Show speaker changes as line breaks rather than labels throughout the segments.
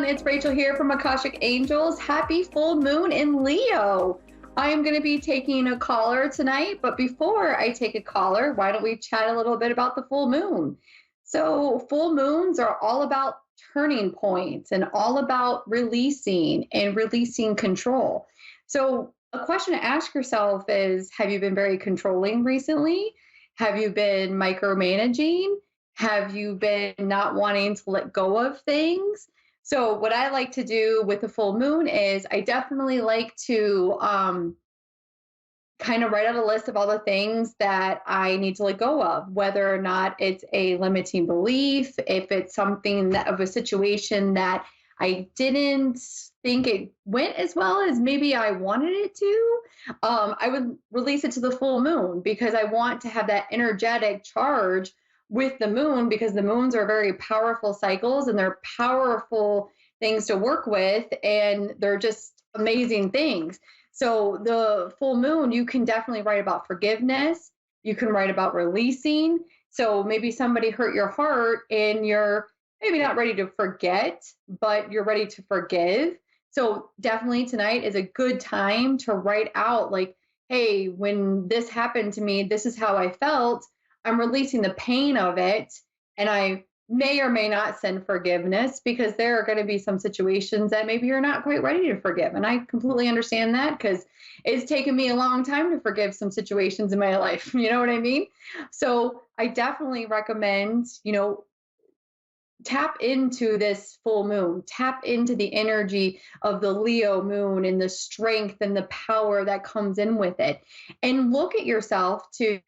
It's Rachel here from Akashic Angels. Happy full moon in Leo. I am going to be taking a caller tonight, but before I take a caller, why don't we chat a little bit about the full moon? So, full moons are all about turning points and all about releasing and releasing control. So, a question to ask yourself is, have you been very controlling recently? Have you been micromanaging? Have you been not wanting to let go of things? So, what I like to do with the full moon is I definitely like to kind of write out a list of all the things that I need to let go of, whether or not it's a limiting belief, if it's something that of a situation that I didn't think it went as well as maybe I wanted it to. I would release it to the full moon because I want to have that energetic charge with the moon because the moons are very powerful cycles and they're powerful things to work with and they're just amazing things. So the full moon, you can definitely write about forgiveness. You can write about releasing. So maybe somebody hurt your heart and you're maybe not ready to forget, but you're ready to forgive. So definitely tonight is a good time to write out like, hey, when this happened to me, this is how I felt. I'm releasing the pain of it. And I may or may not send forgiveness because there are going to be some situations that maybe you're not quite ready to forgive. And I completely understand that because it's taken me a long time to forgive some situations in my life. You know what I mean? So I definitely recommend, tap into this full moon, tap into the energy of the Leo moon and the strength and the power that comes in with it. And look at yourself to,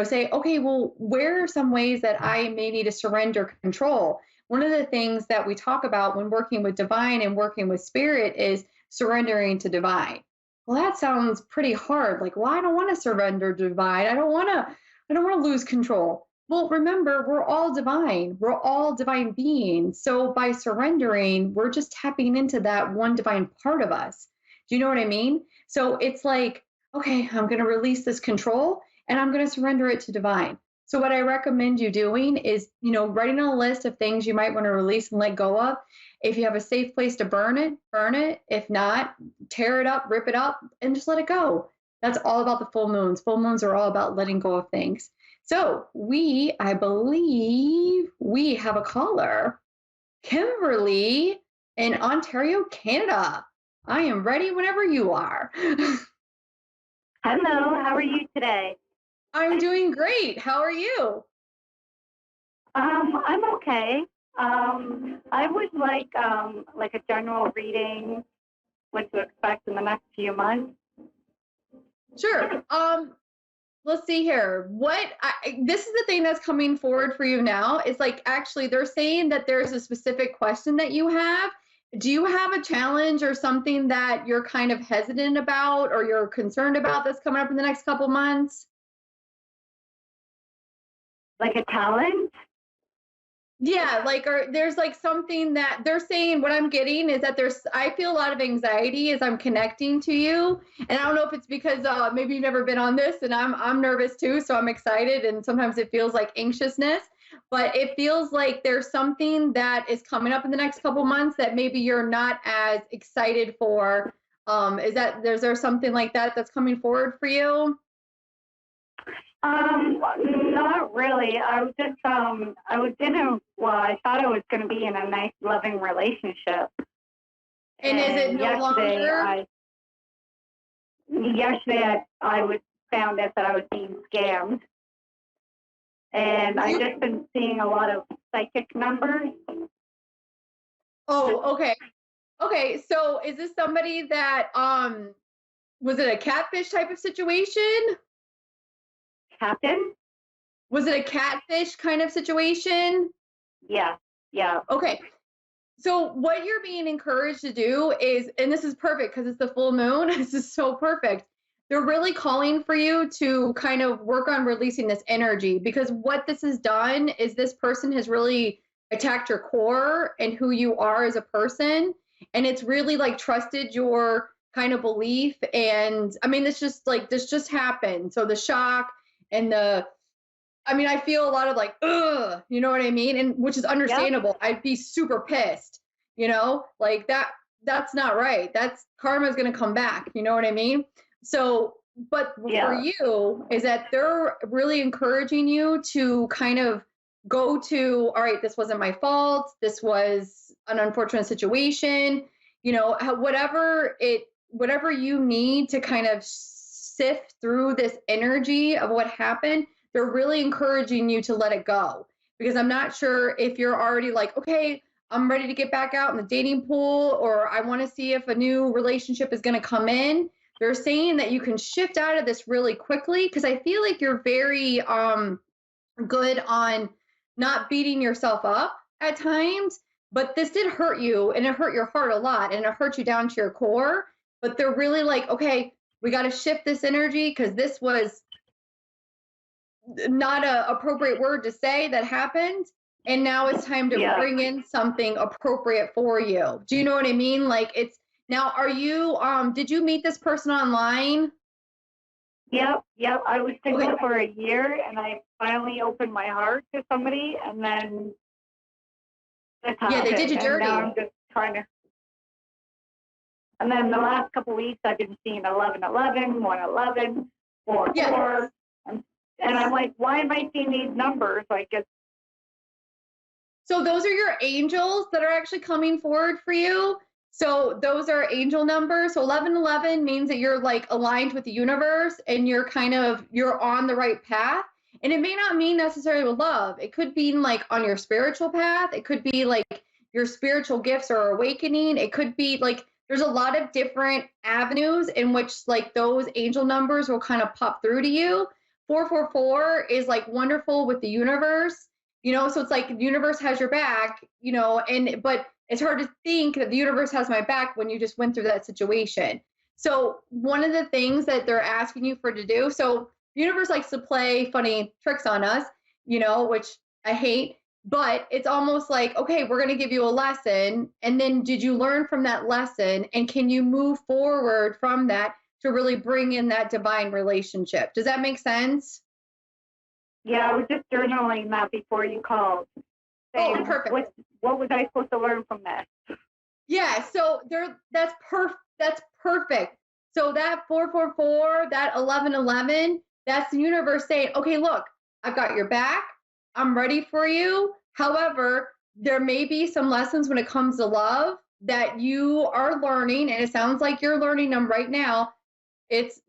say, okay, well, where are some ways that I may need to surrender control? One of the things that we talk about when working with divine and working with spirit is surrendering to divine. Well, that sounds pretty hard. Like, well, I don't want to surrender to divine. I don't want to lose control. Well, remember, we're all divine. We're all divine beings. So by surrendering, we're just tapping into that one divine part of us. Do you know what I mean? So it's like, okay, I'm going to release this control and I'm going to surrender it to divine. So what I recommend you doing is, writing a list of things you might want to release and let go of. If you have a safe place to burn it, burn it. If not, tear it up, rip it up, and just let it go. That's all about the full moons. Full moons are all about letting go of things. So I believe we have a caller, Kimberly in Ontario, Canada. I am ready whenever you are.
Hello, how are you today?
I'm doing great. How are you?
I'm okay. I would like a general reading, what to expect in the next few months.
Sure. Let's see here. This is the thing that's coming forward for you now. It's like actually they're saying that there's a specific question that you have. Do you have a challenge or something that you're kind of hesitant about or you're concerned about that's coming up in the next couple months?
Like a talent?
Yeah, there's like something that they're saying what I'm getting is that I feel a lot of anxiety as I'm connecting to you. And I don't know if it's because maybe you've never been on this and I'm nervous too, so I'm excited and sometimes it feels like anxiousness, but it feels like there's something that is coming up in the next couple months that maybe you're not as excited for. Is there something like that that's coming forward for you?
Not really. I thought I was going to be in a nice, loving relationship.
And is it no longer?
Yesterday, I found out that I was being scammed. And I've just been seeing a lot of psychic numbers.
Oh, okay. Okay, so is this somebody that, was it a catfish type of situation?
Captain?
Was it a catfish kind of situation?
Yeah.
Okay. So what you're being encouraged to do is, and this is perfect because it's the full moon. This is so perfect. They're really calling for you to kind of work on releasing this energy because what this has done is this person has really attacked your core and who you are as a person. And it's really like trusted your kind of belief. And I mean, this just happened. So the shock and I feel a lot of like, ugh, you know what I mean? And which is understandable. Yep. I'd be super pissed. like that's not right. That's karma's going to come back. You know what I mean? So, but for
Yeah.
you is that they're really encouraging you to kind of go to, all right, this wasn't my fault. This was an unfortunate situation, whatever you need to kind of sift through this energy of what happened, they're really encouraging you to let it go. Because I'm not sure if you're already like, okay, I'm ready to get back out in the dating pool, or I want to see if a new relationship is going to come in. They're saying that you can shift out of this really quickly because I feel like you're very good on not beating yourself up at times, but this did hurt you and it hurt your heart a lot and it hurt you down to your core. But they're really like, okay, we got to shift this energy because this was not a appropriate word to say that happened, and now it's time to
Yeah.
bring in something appropriate for you. Do you know what I mean? Like, it's now, are you did you meet this person online?
Yep. I was single
Okay.
for a year, and I finally opened my heart to somebody, and then this
Yeah, they did
happened,
you
and now
dirty.
I'm just trying to. And then the last couple of weeks, I've been seeing 1111, 111, 4
Yeah.
4, and I'm like, why am I seeing these numbers? Like it's
So those are your angels that are actually coming forward for you. So those are angel numbers. So 1111 means that you're like aligned with the universe and you're on the right path. And it may not mean necessarily with love. It could be like on your spiritual path. It could be like your spiritual gifts are awakening. It could be like there's a lot of different avenues in which like those angel numbers will kind of pop through to you. 444 is like wonderful with the universe, so it's like the universe has your back, but it's hard to think that the universe has my back when you just went through that situation. So one of the things that they're asking you for to do, so the universe likes to play funny tricks on us, which I hate, but it's almost like, okay, we're going to give you a lesson, and then did you learn from that lesson, and can you move forward from that to really bring in that divine relationship? Does that make sense?
yeah. I was just journaling that before you called,
Oh,
saying
perfect.
what was I supposed to learn from this?
Yeah, so that's perfect. So that 444, that 1111, that's the universe saying, "Okay, look, I've got your back. I'm ready for you. However, there may be some lessons when it comes to love that you are learning, and it sounds like you're learning them right now. It's,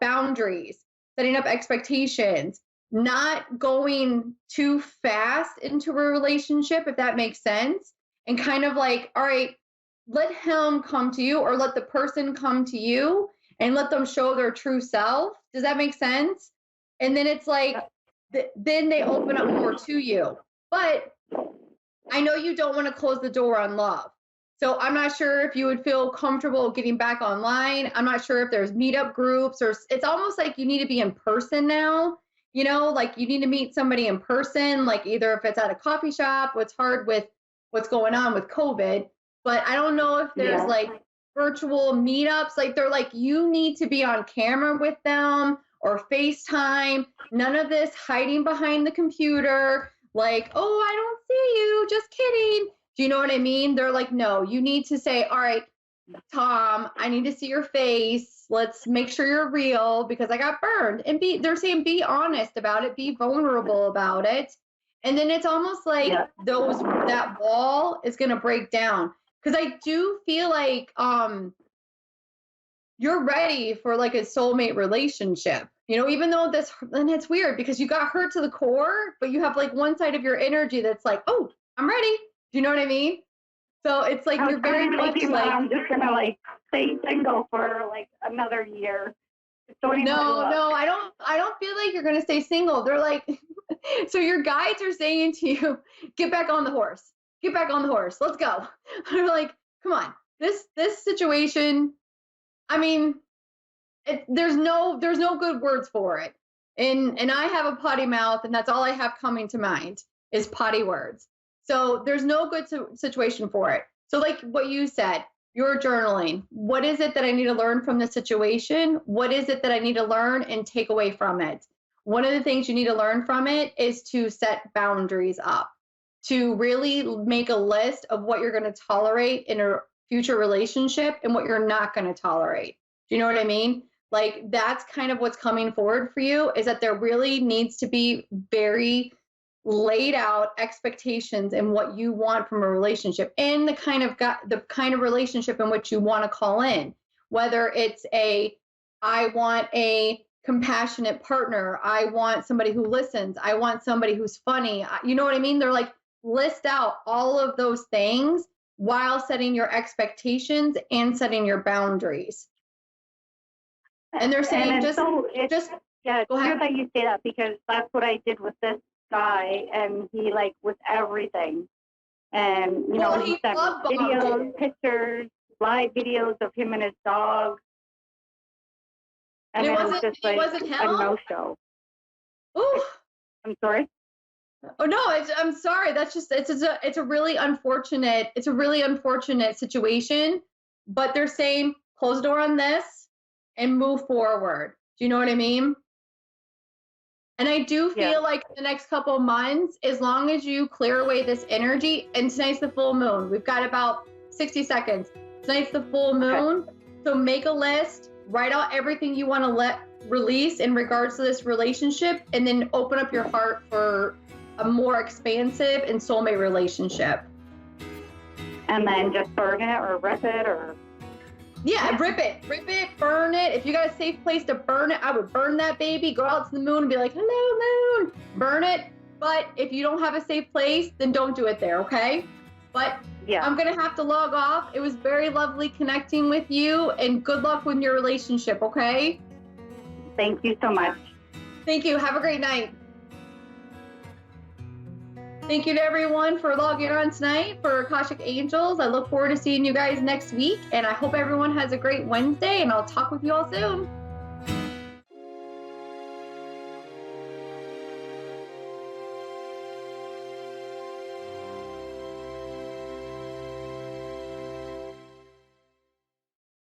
boundaries, setting up expectations, not going too fast into a relationship, if that makes sense. And kind of like, all right, let him come to you or let the person come to you and let them show their true self. Does that make sense? And then it's like, then they open up more to you. But I know you don't want to close the door on love. So I'm not sure if you would feel comfortable getting back online. I'm not sure if there's meetup groups, or it's almost like you need to be in person now, like you need to meet somebody in person, like either if it's at a coffee shop, what's hard with what's going on with COVID. But I don't know if there's
Yeah.
like virtual meetups, like they're like, you need to be on camera with them or FaceTime, none of this hiding behind the computer like, oh, I don't see you, just kidding. Do you know what I mean? They're like, no, you need to say, all right, Tom, I need to see your face. Let's make sure you're real because I got burned. And they're saying be honest about it, be vulnerable about it. And then it's almost like
Yeah.
that wall is gonna break down. Because I do feel like you're ready for like a soulmate relationship. Even though and it's weird because you got hurt to the core, but you have like one side of your energy that's like, oh, I'm ready. Do you know what I mean? So it's like
I was
you're
kind
very
of
much
thinking that
like,
I'm just gonna like stay single for like another year. It's joining my
no,
luck.
no, I don't feel like you're gonna stay single. They're like, so your guides are saying to you, get back on the horse. Get back on the horse. Let's go. They're like, come on. This situation, I mean, there's no good words for it, and I have a potty mouth, and that's all I have coming to mind is potty words. So there's no good situation for it. So like what you said, you're journaling. What is it that I need to learn from the situation? What is it that I need to learn and take away from it? One of the things you need to learn from it is to set boundaries up. to really make a list of what you're going to tolerate in a future relationship and what you're not going to tolerate. Do you know what I mean? Like that's kind of what's coming forward for you, is that there really needs to be very laid out expectations and what you want from a relationship, and the kind of relationship in which you want to call in, whether it's I want a compassionate partner, I want somebody who listens, I want somebody who's funny, you know what I mean? They're like, list out all of those things while setting your expectations and setting your boundaries. And they're saying
yeah,
go
it's
ahead.
good that you say that, because that's what I did with this guy, and he like was everything. And you know, he sent me videos, pictures, live videos of him and his dog. And it was just like a no-show.
Ooh.
I'm sorry?
Oh no, I'm sorry. That's just it's a really unfortunate situation. But they're saying close the door on this and move forward. Do you know what I mean? And I do feel like in the next couple of months, as long as you clear away this energy, and tonight's the full moon. We've got about 60 seconds. Tonight's the full moon. Okay. So make a list, write out everything you want to release in regards to this relationship, and then open up your heart for a more expansive and soulmate relationship.
And then just burn it or rip it or...
Yeah, rip it, burn it. If you got a safe place to burn it, I would burn that baby, go out to the moon and be like, hello, moon, burn it. But if you don't have a safe place, then don't do it there, okay? But I'm going to have to log off. It was very lovely connecting with you, and good luck with your relationship, okay?
Thank you so much.
Thank you. Have a great night. Thank you to everyone for logging on tonight for Akashic Angels. I look forward to seeing you guys next week, and I hope everyone has a great Wednesday, and I'll talk with you all soon.